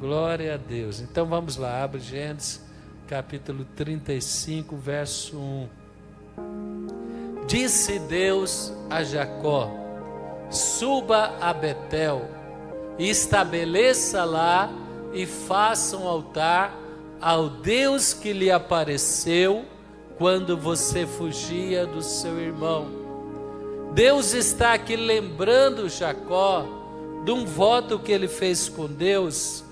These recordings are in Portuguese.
Glória a Deus. Então vamos lá, abre Gênesis capítulo 35, verso 1. Disse Deus a Jacó: suba a Betel e estabeleça lá e faça um altar ao Deus que lhe apareceu quando você fugia do seu irmão. Deus está aqui lembrando Jacó de um voto que ele fez com Deus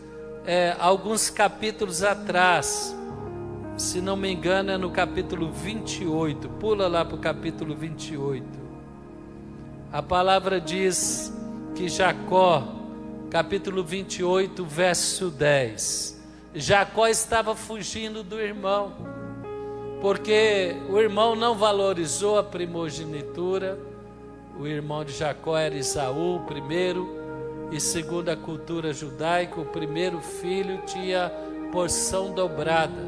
alguns capítulos atrás. Se não me engano é no capítulo 28, pula lá para o capítulo 28. A palavra diz que Jacó, capítulo 28, verso 10, Jacó estava fugindo do irmão, porque o irmão não valorizou a primogenitura. O irmão de Jacó era Esaú, o primeiro, e segundo a cultura judaica, o primeiro filho tinha porção dobrada,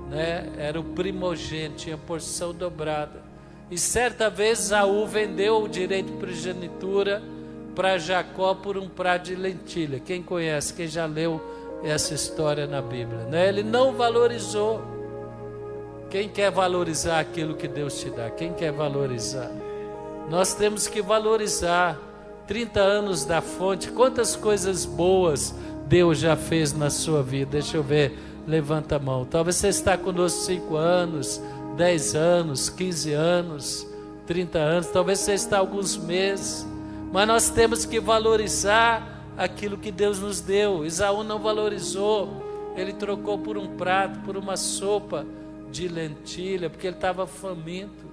né? Era o primogênito, tinha porção dobrada. E certa vez Esaú vendeu o direito de primogenitura para Jacó por um prato de lentilha. Quem conhece, quem já leu essa história na Bíblia, né? Ele não valorizou. Quem quer valorizar aquilo que Deus te dá? Quem quer valorizar? Nós temos que valorizar. 30 anos da fonte, quantas coisas boas Deus já fez na sua vida? Deixa eu ver, levanta a mão. Talvez você está conosco 5 anos, 10 anos, 15 anos, 30 anos, talvez você está alguns meses, mas nós temos que valorizar aquilo que Deus nos deu. Esaú não valorizou, ele trocou por um prato, por uma sopa de lentilha, porque ele estava faminto.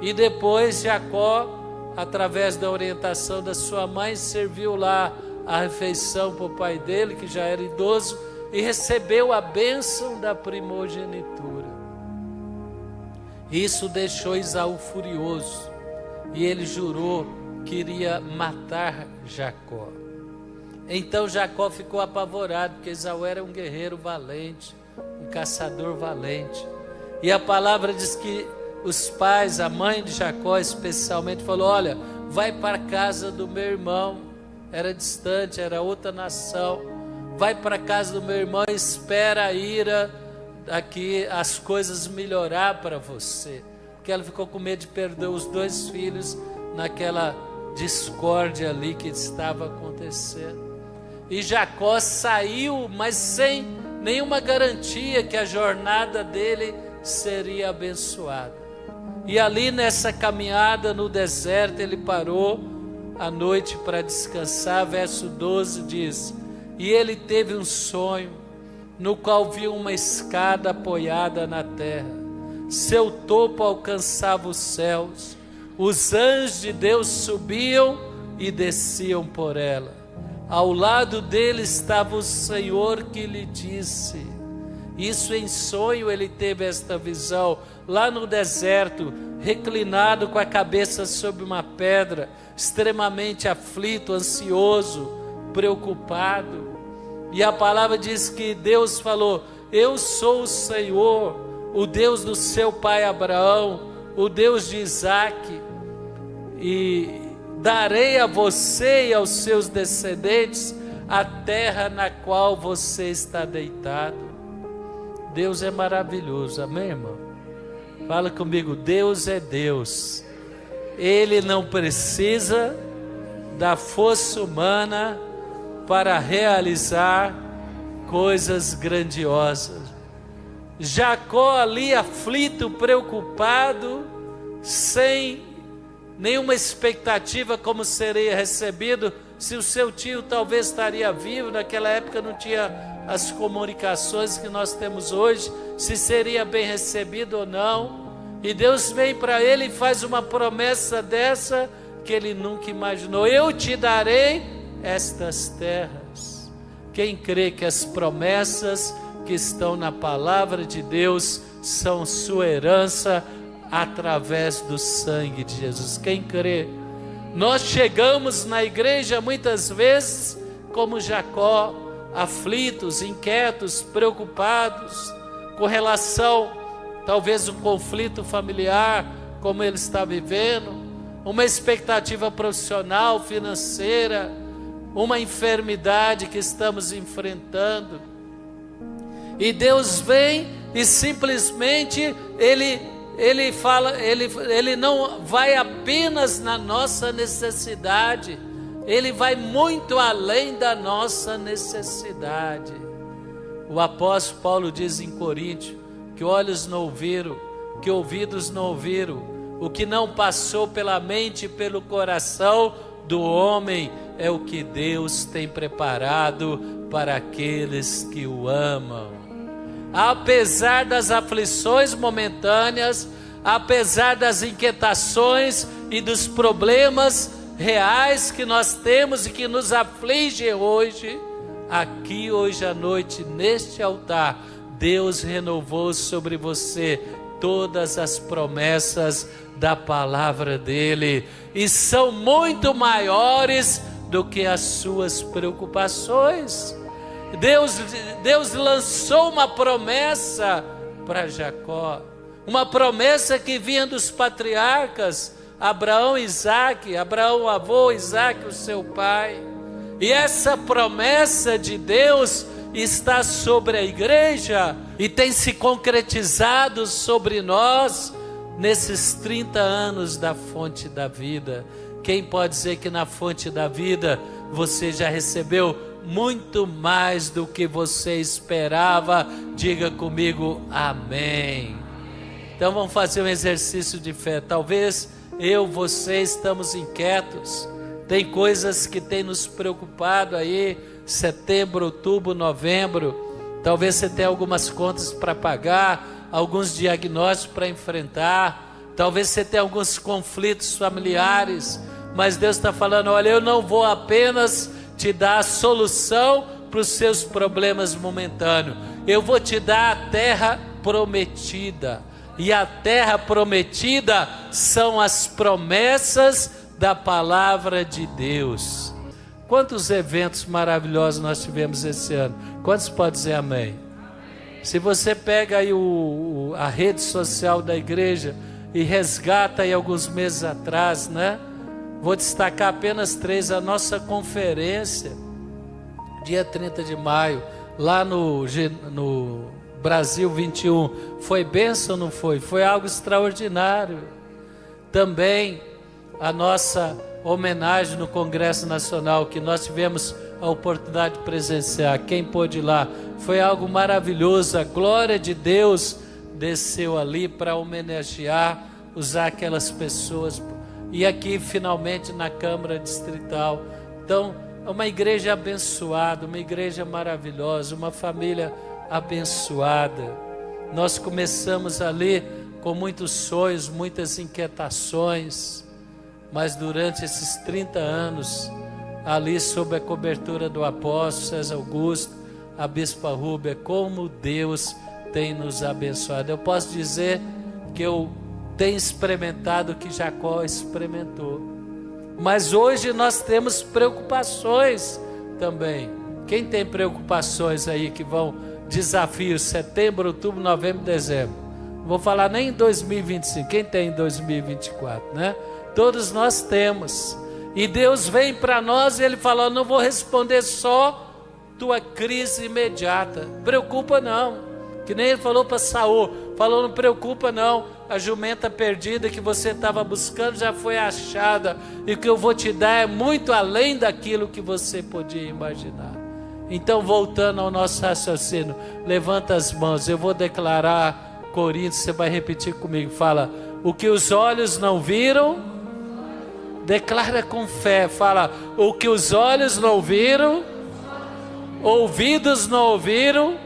E depois Jacó, através da orientação da sua mãe, serviu lá a refeição para o pai dele, que já era idoso, e recebeu a bênção da primogenitura. Isso deixou Esaú furioso, e ele jurou que iria matar Jacó. Então Jacó ficou apavorado, porque Esaú era um guerreiro valente, um caçador valente. E a palavra diz que os pais, a mãe de Jacó especialmente, falou: olha, vai para a casa do meu irmão. Era distante, era outra nação. Vai para a casa do meu irmão e espera a ira aqui, as coisas melhorar para você. Porque ela ficou com medo de perder os 2 filhos naquela discórdia ali que estava acontecendo. E Jacó saiu, mas sem nenhuma garantia que a jornada dele seria abençoada. E ali nessa caminhada no deserto, ele parou à noite para descansar. Verso 12 diz: e ele teve um sonho, no qual viu uma escada apoiada na terra. Seu topo alcançava os céus. Os anjos de Deus subiam e desciam por ela. Ao lado dele estava o Senhor, que lhe disse... Isso em sonho ele teve esta visão, lá no deserto, reclinado com a cabeça sobre uma pedra, extremamente aflito, ansioso, preocupado. E a palavra diz que Deus falou: eu sou o Senhor, o Deus do seu pai Abraão, o Deus de Isaque, e darei a você e aos seus descendentes a terra na qual você está deitado. Deus é maravilhoso, amém, irmão? Fala comigo: Deus é Deus. Ele não precisa da força humana para realizar coisas grandiosas. Jacó ali aflito, preocupado, sem nenhuma expectativa como seria recebido, se o seu tio talvez estaria vivo. Naquela época não tinha as comunicações que nós temos hoje, se seria bem recebido ou não. E Deus vem para ele e faz uma promessa dessa que ele nunca imaginou: eu te darei estas terras. Quem crê que as promessas que estão na palavra de Deus são sua herança através do sangue de Jesus? Quem crê? Nós chegamos na igreja muitas vezes como Jacó, aflitos, inquietos, preocupados com relação, talvez um conflito familiar, como ele está vivendo, uma expectativa profissional, financeira, uma enfermidade que estamos enfrentando. E Deus vem e simplesmente Ele fala, Ele não vai apenas na nossa necessidade, Ele vai muito além da nossa necessidade. O apóstolo Paulo diz em Coríntios que olhos não ouviram, que ouvidos não ouviram, o que não passou pela mente e pelo coração do homem é o que Deus tem preparado para aqueles que o amam. Apesar das aflições momentâneas, apesar das inquietações e dos problemas reais que nós temos e que nos afligem hoje, aqui hoje à noite, neste altar, Deus renovou sobre você todas as promessas da palavra dele, e são muito maiores do que as suas preocupações. Deus lançou uma promessa para Jacó, uma promessa que vinha dos patriarcas, Abraão e Isaque, Abraão o avô, Isaque o seu pai, e essa promessa de Deus está sobre a igreja e tem se concretizado sobre nós nesses 30 anos da fonte da vida. Quem pode dizer que na fonte da vida você já recebeu muito mais do que você esperava? Diga comigo, amém. Então vamos fazer um exercício de fé. Talvez você estamos inquietos, tem coisas que tem nos preocupado aí, setembro, outubro, novembro. Talvez você tenha algumas contas para pagar, alguns diagnósticos para enfrentar, talvez você tenha alguns conflitos familiares, mas Deus está falando, olha, eu não vou apenas te dar a solução para os seus problemas momentâneos, eu vou te dar a terra prometida, e a terra prometida são as promessas da palavra de Deus. Quantos eventos maravilhosos nós tivemos esse ano? Quantos podem dizer amém? Se você pega aí a rede social da igreja e resgata aí alguns meses atrás, né? Vou destacar apenas 3, a nossa conferência, dia 30 de maio, lá no Brasil 21, foi bênção ou não foi? Foi algo extraordinário. Também a nossa homenagem no Congresso Nacional, que nós tivemos a oportunidade de presenciar, quem pôde ir lá, foi algo maravilhoso. A glória de Deus desceu ali para homenagear, usar aquelas pessoas, e aqui finalmente na Câmara Distrital. Então, uma igreja abençoada, uma igreja maravilhosa, uma família abençoada. Nós começamos ali com muitos sonhos, muitas inquietações, mas durante esses 30 anos, ali sob a cobertura do apóstolo César Augusto, a bispa Rúbia, como Deus tem nos abençoado. Eu posso dizer que eu tenho experimentado o que Jacó experimentou, mas hoje nós temos preocupações também. Quem tem preocupações aí que vão, desafios, setembro, outubro, novembro, dezembro, não vou falar nem em 2025, quem tem em 2024, né? Todos nós temos, e Deus vem para nós e Ele fala, não vou responder só tua crise imediata, preocupa não, que nem Ele falou para Saul, falou, não preocupa não, a jumenta perdida que você estava buscando já foi achada, e o que eu vou te dar é muito além daquilo que você podia imaginar. Então, voltando ao nosso raciocínio, levanta as mãos, eu vou declarar Coríntios, você vai repetir comigo, fala, o que os olhos não viram, declara com fé, fala, o que os olhos não viram, ouvidos não ouviram,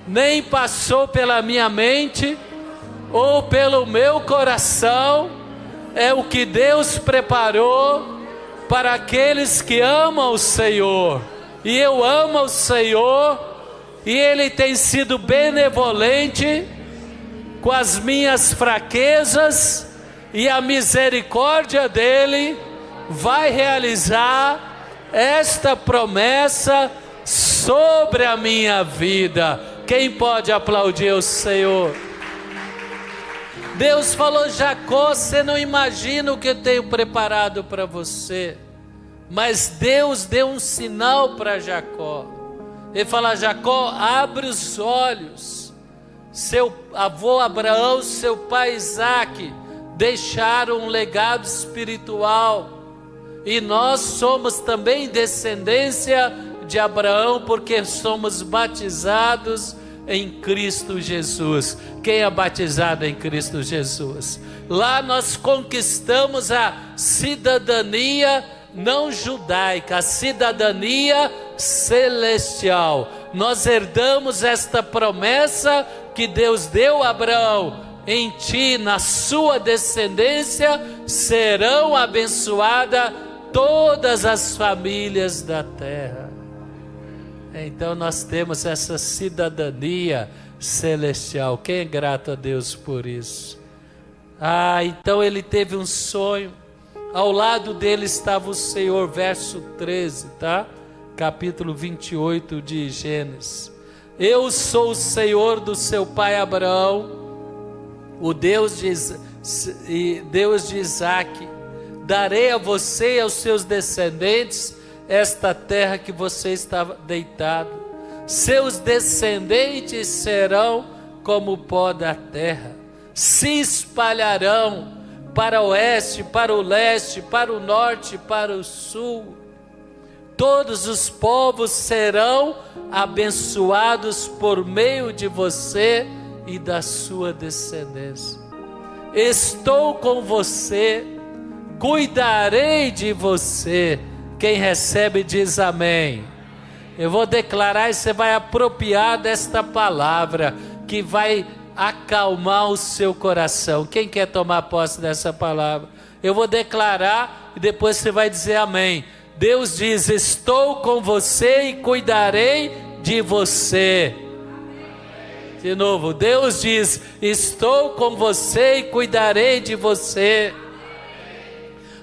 nem passou pela minha mente, ou pelo meu coração, é o que Deus preparou para aqueles que amam o Senhor. E eu amo o Senhor, e Ele tem sido benevolente com as minhas fraquezas, e a misericórdia dEle vai realizar esta promessa sobre a minha vida. Quem pode aplaudir o Senhor? Deus falou, Jacó, você não imagina o que eu tenho preparado para você. Mas Deus deu um sinal para Jacó. Ele fala: Jacó, abre os olhos. Seu avô Abraão, seu pai Isaque deixaram um legado espiritual. E nós somos também descendência de Abraão, porque somos batizados em Cristo Jesus. Quem é batizado em Cristo Jesus? Lá nós conquistamos a cidadania não judaica, a cidadania celestial. Nós herdamos esta promessa que Deus deu a Abraão: em ti, na sua descendência, serão abençoadas todas as famílias da terra. Então nós temos essa cidadania celestial. Quem é grato a Deus por isso? Então ele teve um sonho. Ao lado dele estava o Senhor, verso 13, tá? Capítulo 28 de Gênesis. Eu sou o Senhor do seu pai Abraão, o Deus de Isaque. Darei a você e aos seus descendentes esta terra que você está deitado. Seus descendentes serão como o pó da terra. Se espalharão para o oeste, para o leste, para o norte, para o sul. Todos os povos serão abençoados por meio de você e da sua descendência. Estou com você, cuidarei de você. Quem recebe diz amém. Eu vou declarar e você vai apropriar desta palavra que vai acalmar o seu coração. Quem quer tomar posse dessa palavra? Eu vou declarar e depois você vai dizer amém. Deus diz: estou com você e cuidarei de você. De novo, Deus diz: estou com você e cuidarei de você.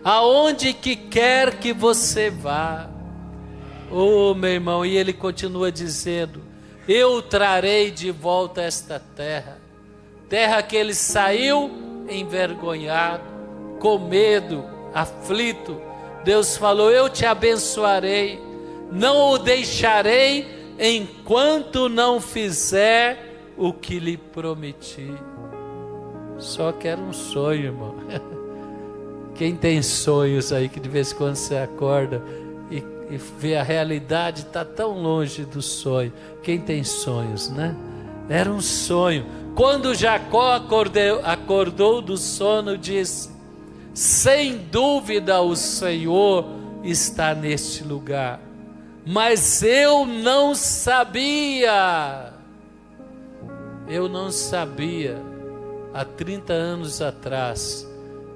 Aonde que quer que você vá. Oh, meu irmão, e ele continua dizendo: eu trarei de volta esta terra. Terra que ele saiu envergonhado, com medo, aflito. Deus falou: eu te abençoarei, não o deixarei enquanto não fizer o que lhe prometi. Só que era um sonho, irmão. Quem tem sonhos aí que de vez em quando você acorda e vê a realidade está tão longe do sonho. Quem tem sonhos, né? Era um sonho. Quando Jacó acordou do sono, disse: sem dúvida o Senhor está neste lugar, mas eu não sabia. Eu não sabia há 30 anos atrás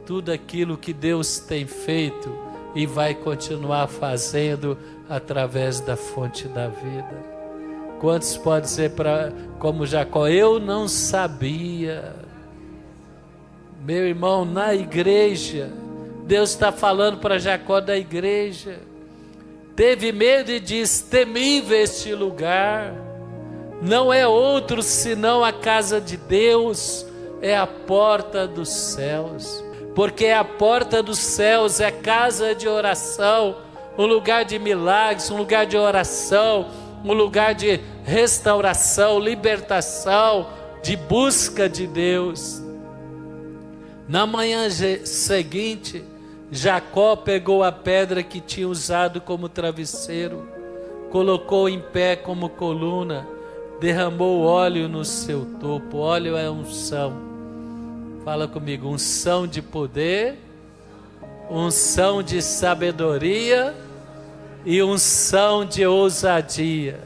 tudo aquilo que Deus tem feito e vai continuar fazendo através da fonte da vida. Quantos podem dizer como Jacó: eu não sabia? Meu irmão, na igreja, Deus está falando para Jacó da igreja. Teve medo e diz: temível este lugar, não é outro senão a casa de Deus, é a porta dos céus. Porque a porta dos céus é casa de oração, um lugar de milagres, um lugar de oração, um lugar de restauração, libertação, de busca de Deus. Na manhã seguinte, Jacó pegou a pedra que tinha usado como travesseiro, colocou em pé como coluna, derramou óleo no seu topo. Óleo é unção. Fala comigo: unção de poder, unção de sabedoria e unção de ousadia.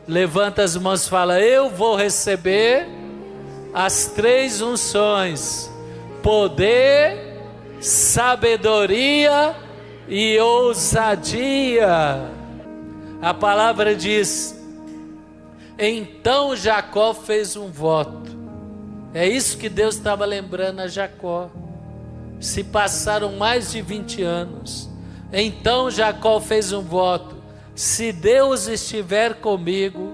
Levanta as mãos e fala: eu vou receber as 3 unções: poder, sabedoria e ousadia. A palavra diz: então Jacó fez um voto. É isso que Deus estava lembrando a Jacó. Se passaram mais de 20 anos. Então Jacó fez um voto: se Deus estiver comigo,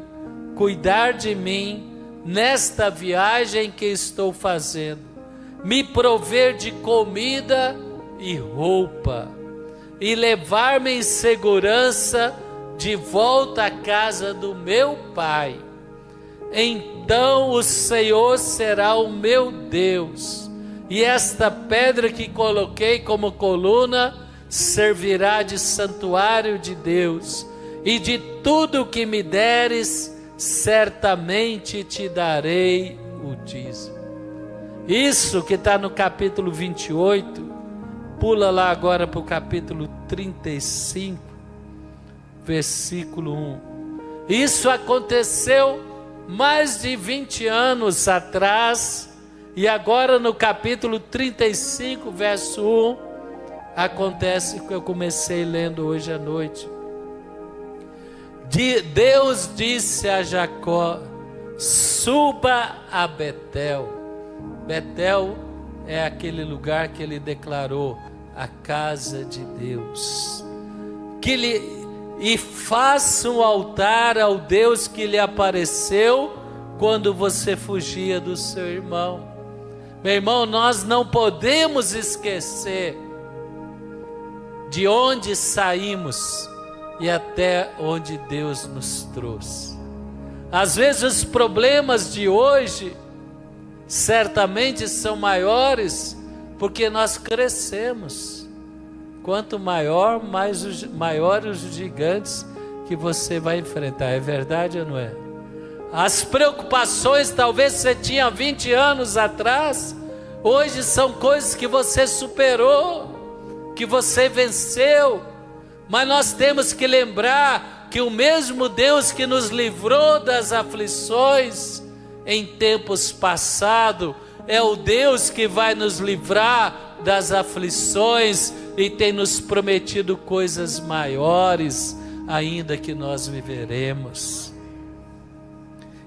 cuidar de mim nesta viagem que estou fazendo, me prover de comida e roupa, e levar-me em segurança de volta à casa do meu pai. Então o Senhor será o meu Deus, e esta pedra que coloquei como coluna servirá de santuário de Deus, e de tudo o que me deres, certamente te darei o dízimo. Isso que está no capítulo 28, pula lá agora para o capítulo 35, versículo 1. Isso aconteceu mais de 20 anos atrás, e agora no capítulo 35, verso 1, acontece o que eu comecei lendo hoje à noite. Deus disse a Jacó: suba a Betel. Betel é aquele lugar que ele declarou a casa de Deus. E faça um altar ao Deus que lhe apareceu quando você fugia do seu irmão. Meu irmão, nós não podemos esquecer de onde saímos e até onde Deus nos trouxe. Às vezes os problemas de hoje certamente são maiores porque nós crescemos. Quanto maior, maiores os gigantes que você vai enfrentar. É verdade ou não é? As preocupações talvez você tinha 20 anos atrás, hoje são coisas que você superou, que você venceu. Mas nós temos que lembrar que o mesmo Deus que nos livrou das aflições em tempos passados é o Deus que vai nos livrar das aflições e tem nos prometido coisas maiores ainda que nós viveremos.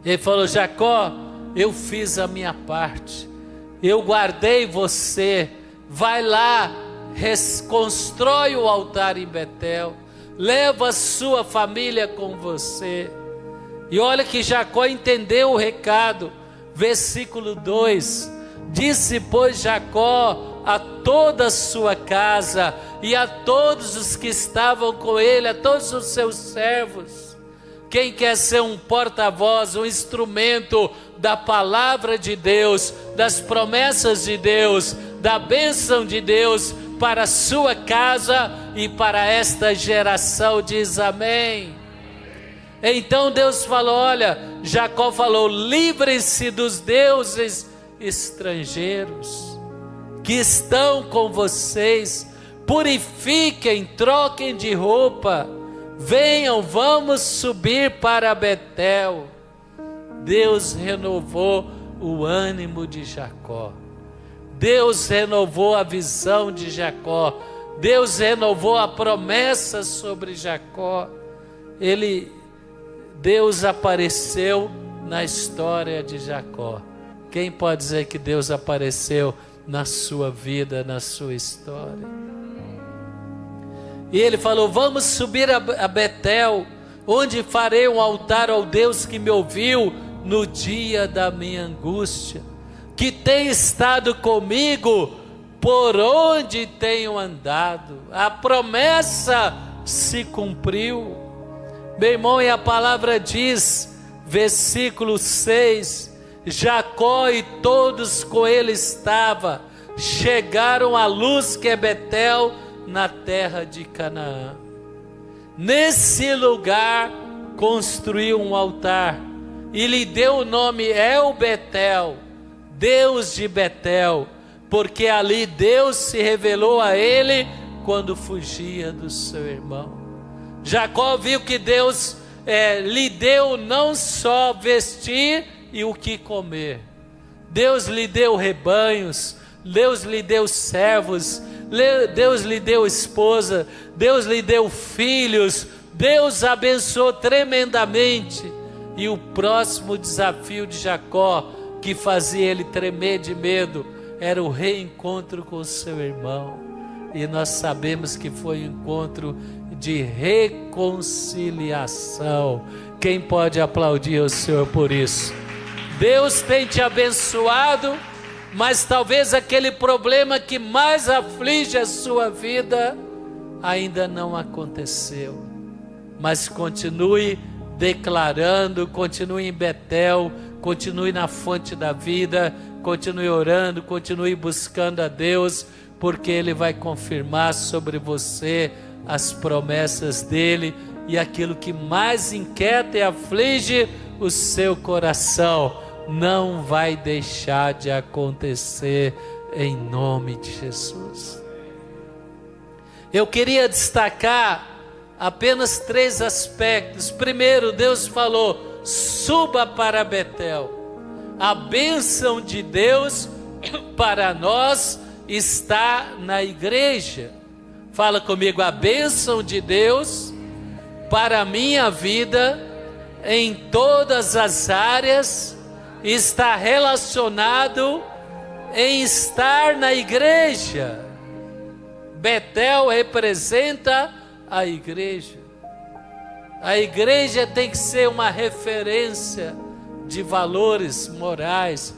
Ele falou: Jacó, eu fiz a minha parte, eu guardei você, vai lá, reconstrói o altar em Betel, leva a sua família com você. E olha que Jacó entendeu o recado, versículo 2, disse pois Jacó a toda a sua casa e a todos os que estavam com ele, a todos os seus servos: quem quer ser um porta-voz, um instrumento da palavra de Deus, das promessas de Deus, da bênção de Deus para a sua casa e para esta geração, diz amém. Então Deus falou, olha, Jacó falou: livrem-se dos deuses estrangeiros que estão com vocês, purifiquem, troquem de roupa, venham, vamos subir para Betel. Deus renovou o ânimo de Jacó, Deus renovou a visão de Jacó, Deus renovou a promessa sobre Jacó. Deus apareceu na história de Jacó. Quem pode dizer que Deus apareceu na sua vida, na sua história? E ele falou: vamos subir a Betel, onde farei um altar ao Deus que me ouviu no dia da minha angústia, que tem estado comigo por onde tenho andado. A promessa se cumpriu. Meu irmão, e a palavra diz, versículo 6, Jacó e todos com ele estavam, chegaram à luz que é Betel, na terra de Canaã. Nesse lugar construiu um altar e lhe deu o nome El Betel, Deus de Betel, porque ali Deus se revelou a ele quando fugia do seu irmão. Jacó viu que Deus lhe deu não só vestir e o que comer. Deus lhe deu rebanhos, Deus lhe deu servos, Deus lhe deu esposa, Deus lhe deu filhos, Deus abençoou tremendamente. E o próximo desafio de Jacó, que fazia ele tremer de medo, era o reencontro com o seu irmão. E nós sabemos que foi um encontro de reconciliação. Quem pode aplaudir o Senhor por isso? Deus tem te abençoado, mas talvez aquele problema que mais aflige a sua vida ainda não aconteceu. Mas continue declarando, continue em Betel, continue na fonte da vida, continue orando, continue buscando a Deus, porque Ele vai confirmar sobre você as promessas dEle e aquilo que mais inquieta e aflige o seu coração não vai deixar de acontecer em nome de Jesus. Eu queria destacar apenas 3 aspectos. Primeiro, Deus falou: suba para Betel. A bênção de Deus para nós está na igreja. Fala comigo: a bênção de Deus para a minha vida em todas as áreas está relacionado em estar na igreja. Betel representa a igreja. A igreja tem que ser uma referência de valores morais,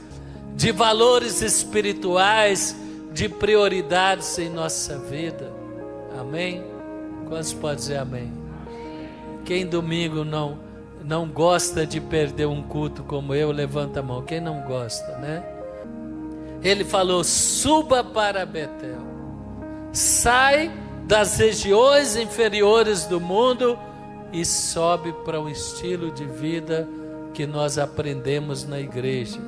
de valores espirituais, de prioridades em nossa vida. Amém? Quantos podem dizer amém? Quem domingo não gosta de perder um culto como eu, levanta a mão. Quem não gosta, né? Ele falou: suba para Betel. Sai das regiões inferiores do mundo e sobe para um estilo de vida que nós aprendemos na igreja.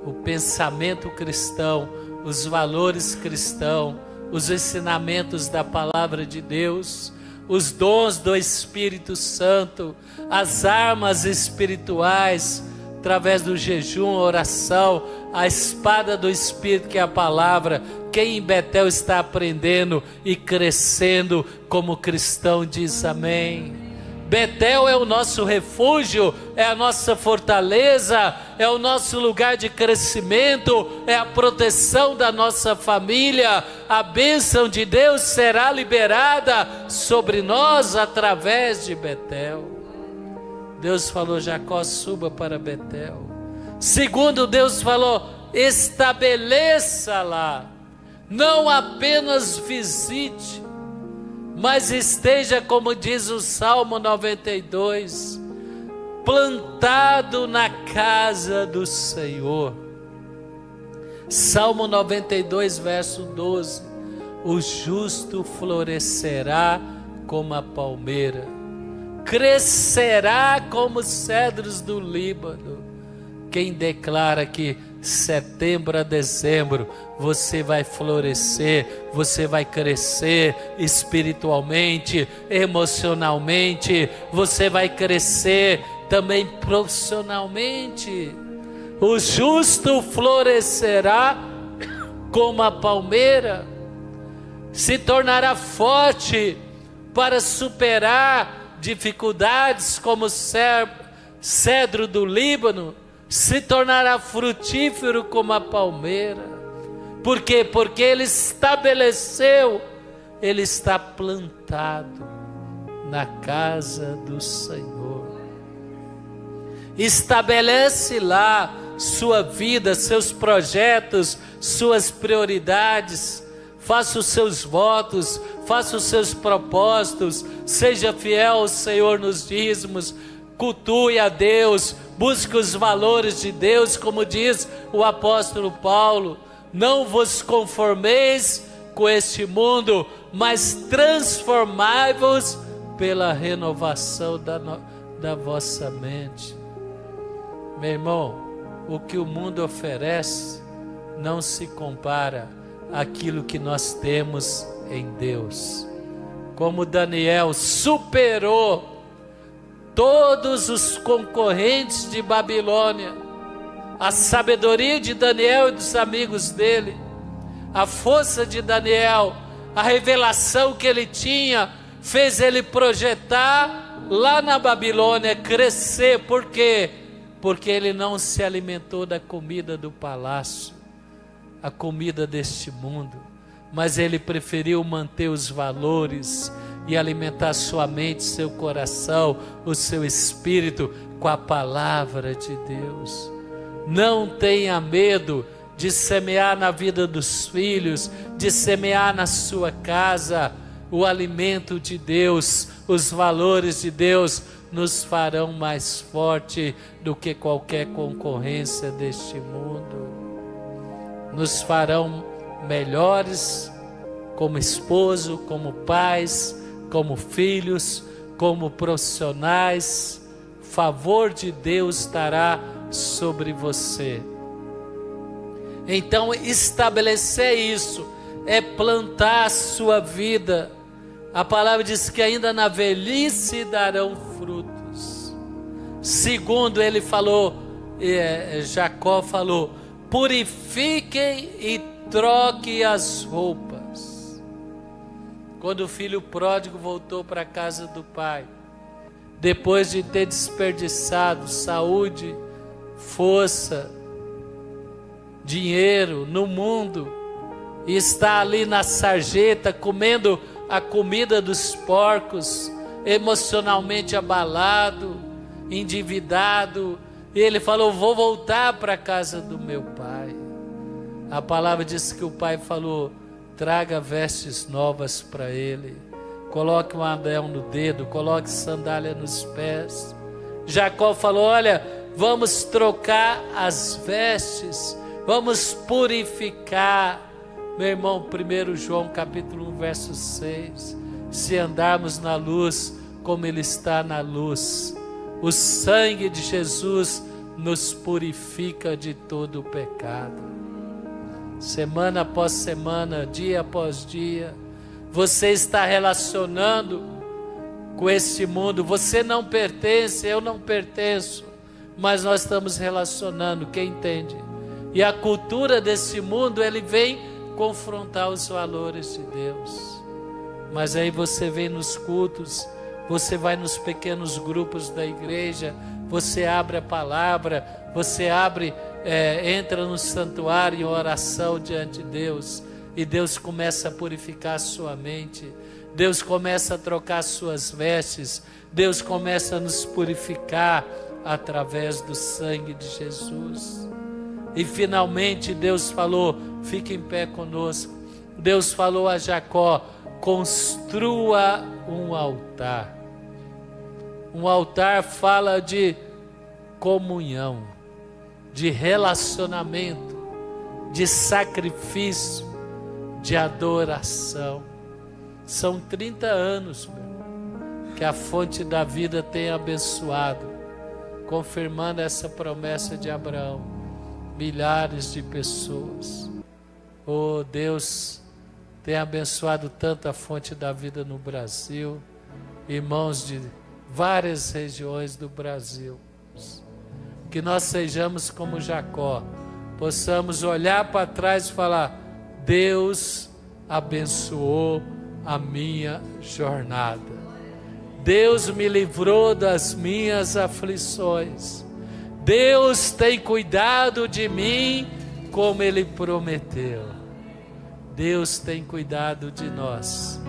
O pensamento cristão, os valores cristãos, os ensinamentos da palavra de Deus, os dons do Espírito Santo, as armas espirituais, através do jejum, oração, a espada do Espírito que é a palavra. Quem em Betel está aprendendo e crescendo como cristão diz amém. Betel é o nosso refúgio, é a nossa fortaleza, é o nosso lugar de crescimento, é a proteção da nossa família. A bênção de Deus será liberada sobre nós através de Betel. Deus falou: Jacó, suba para Betel. Segundo, Deus falou: estabeleça lá. Não apenas visite, mas esteja, como diz o Salmo 92, plantado na casa do Senhor. Salmo 92, verso 12: o justo florescerá como a palmeira, crescerá como os cedros do Líbano. Quem declara que setembro a dezembro você vai florescer, você vai crescer espiritualmente, emocionalmente, você vai crescer também profissionalmente. O justo florescerá como a palmeira, se tornará forte para superar dificuldades como o cedro do Líbano, se tornará frutífero como a palmeira. Por quê? Porque ele estabeleceu, ele está plantado na casa do Senhor. Estabelece lá sua vida, seus projetos, suas prioridades. Faça os seus votos, faça os seus propósitos, seja fiel ao Senhor nos dízimos, cultue a Deus, busque os valores de Deus, como diz o apóstolo Paulo. Não vos conformeis com este mundo, mas transformai-vos pela renovação da vossa mente. Meu irmão, o que o mundo oferece não se compara àquilo que nós temos em Deus. Como Daniel superou todos os concorrentes de Babilônia, a sabedoria de Daniel e dos amigos dele, a força de Daniel, a revelação que ele tinha, fez ele projetar lá na Babilônia, crescer. Por quê? Porque ele não se alimentou da comida do palácio, a comida deste mundo, mas ele preferiu manter os valores e alimentar sua mente, seu coração, o seu espírito com a palavra de Deus. Não tenha medo de semear na vida dos filhos, de semear na sua casa. o alimento de Deus, os valores de Deus nos farão mais forte do que qualquer concorrência deste mundo. Nos farão melhores como esposo, como pais, como filhos, como profissionais. O favor de Deus estará sobre você. Então, estabelecer isso é plantar a sua vida. A palavra diz que ainda na velhice darão frutos. Segundo ele falou, Jacó falou, purifiquem e troquem as roupas. Quando o filho pródigo voltou para a casa do pai, depois de ter desperdiçado saúde, força, dinheiro no mundo, e está ali na sarjeta comendo a comida dos porcos, emocionalmente abalado, endividado, e ele falou, vou voltar para a casa do meu pai. A palavra diz que o pai falou, traga vestes novas para ele, coloque um anel no dedo, coloque sandália nos pés. Jacó falou, olha, vamos trocar as vestes, vamos purificar. Meu irmão, 1 João capítulo 1, verso 6, se andarmos na luz como Ele está na luz, o sangue de Jesus nos purifica de todo o pecado. Semana após semana, dia após dia, você está relacionando com esse mundo. Você não pertence, eu não pertenço, mas nós estamos relacionando, quem entende? E a cultura desse mundo, ele vem confrontar os valores de Deus. Mas aí você vem nos cultos, você vai nos pequenos grupos da igreja, você abre a palavra, você entra no santuário em oração diante de Deus, e Deus começa a purificar a sua mente, Deus começa a trocar suas vestes, Deus começa a nos purificar através do sangue de Jesus. E finalmente Deus falou, fique em pé conosco. Deus falou a Jacó, construa um altar. Um altar fala de comunhão, de relacionamento, de sacrifício, de adoração. São 30 anos, meu irmão, que a fonte da vida tem abençoado, confirmando essa promessa de Abraão. Milhares de pessoas. Oh, Deus tem abençoado tanto a fonte da vida no Brasil, irmãos de várias regiões do Brasil. Que nós sejamos como Jacó, possamos olhar para trás e falar, Deus abençoou a minha jornada. Deus me livrou das minhas aflições. Deus tem cuidado de mim como Ele prometeu. Deus tem cuidado de nós.